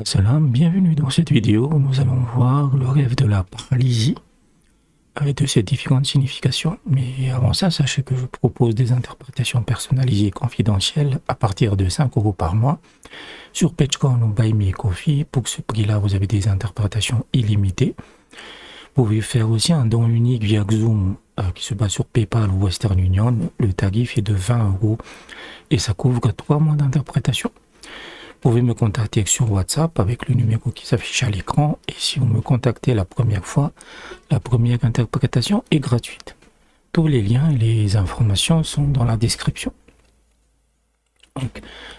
Salam, bienvenue dans cette vidéo où nous allons voir le rêve de la paralysie avec de ses différentes significations. Mais avant ça, sachez que je propose des interprétations personnalisées et confidentielles à partir de 5 € par mois sur Patreon ou Buy Me Coffee. Pour ce prix-là, vous avez des interprétations illimitées. Vous pouvez faire aussi un don unique via Xoom qui se base sur PayPal ou Western Union. Le tarif est de 20 € et ça couvre 3 mois d'interprétation. Vous pouvez me contacter sur WhatsApp avec le numéro qui s'affiche à l'écran, et si vous me contactez la première fois, la première interprétation est gratuite. Tous les liens et les informations sont dans la description.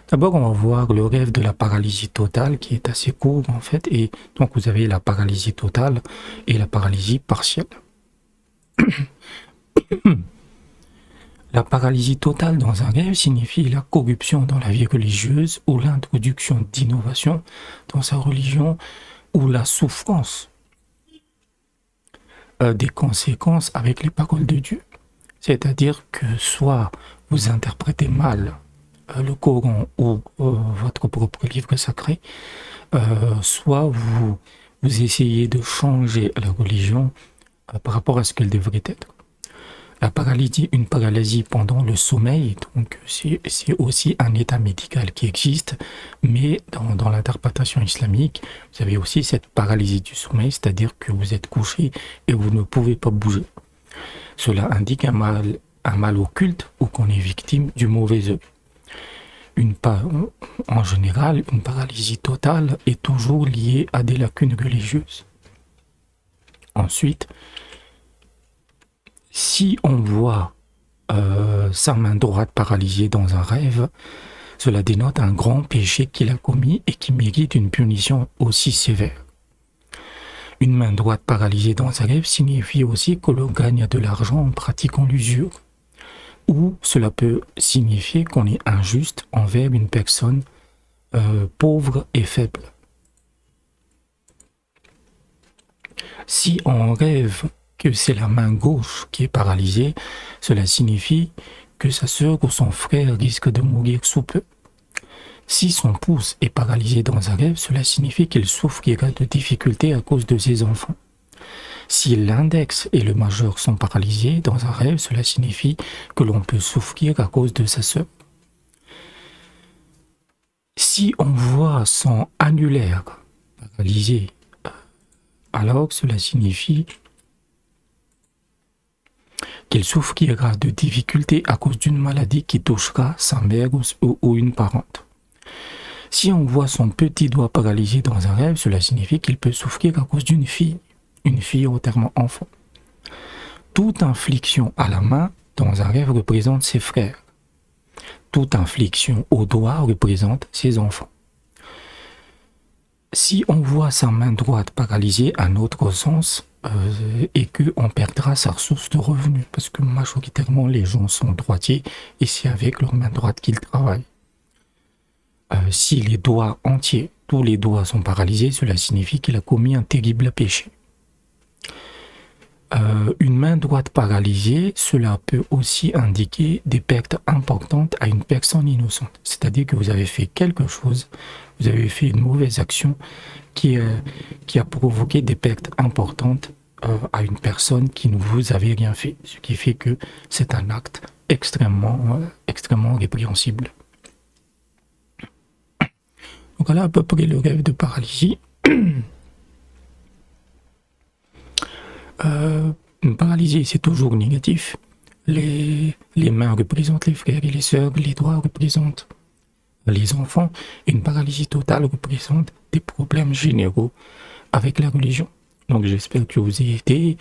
D'abord, on va voir le rêve de la paralysie totale qui est assez court en fait, et donc vous avez la paralysie totale et la paralysie partielle. La paralysie totale dans un rêve signifie la corruption dans la vie religieuse ou l'introduction d'innovation dans sa religion ou la souffrance des conséquences avec les paroles de Dieu. C'est-à-dire que soit vous interprétez mal le Coran ou votre propre livre sacré, soit vous essayez de changer la religion par rapport à ce qu'elle devrait être. La paralysie, une paralysie pendant le sommeil, donc c'est aussi un état médical qui existe, mais dans l'interprétation islamique, vous avez aussi cette paralysie du sommeil, c'est-à-dire que vous êtes couché et vous ne pouvez pas bouger. Cela indique un mal occulte ou qu'on est victime du mauvais œil. En général, une paralysie totale est toujours liée à des lacunes religieuses. Ensuite, si on voit sa main droite paralysée dans un rêve, cela dénote un grand péché qu'il a commis et qui mérite une punition aussi sévère. Une main droite paralysée dans un rêve signifie aussi que l'on gagne de l'argent en pratiquant l'usure, ou cela peut signifier qu'on est injuste envers une personne pauvre et faible. Si on rêve que c'est la main gauche qui est paralysée, cela signifie que sa sœur ou son frère risque de mourir sous peu. Si son pouce est paralysé dans un rêve, cela signifie qu'il souffrira de difficultés à cause de ses enfants. Si l'index et le majeur sont paralysés dans un rêve, cela signifie que l'on peut souffrir à cause de sa sœur. Si on voit son annulaire paralysé, alors cela signifie qu'il souffrira de difficultés à cause d'une maladie qui touchera sa mère ou une parente. Si on voit son petit doigt paralysé dans un rêve, cela signifie qu'il peut souffrir à cause d'une fille au terme enfant. Toute infliction à la main dans un rêve représente ses frères. Toute infliction au doigt représente ses enfants. Si on voit sa main droite paralysée, un autre sens et qu'on perdra sa source de revenus, parce que majoritairement les gens sont droitiers et c'est avec leur main droite qu'ils travaillent. Si les doigts entiers, tous les doigts sont paralysés, cela signifie qu'il a commis un terrible péché. Une main droite paralysée, cela peut aussi indiquer des pertes importantes à une personne innocente. C'est-à-dire que vous avez fait quelque chose, vous avez fait une mauvaise action qui a provoqué des pertes importantes à une personne qui ne vous avait rien fait. Ce qui fait que c'est un acte extrêmement répréhensible. Donc voilà à peu près le rêve de paralysie. Une paralysie, c'est toujours négatif. Les mains représentent les frères et les sœurs, les doigts représentent les enfants. Une paralysie totale représente des problèmes généraux avec la religion. Donc j'espère que vous y aidé.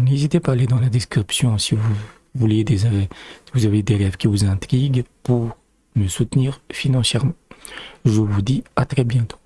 N'hésitez pas à aller dans la description si vous voulez si vous avez des rêves qui vous intriguent pour me soutenir financièrement. Je vous dis à très bientôt.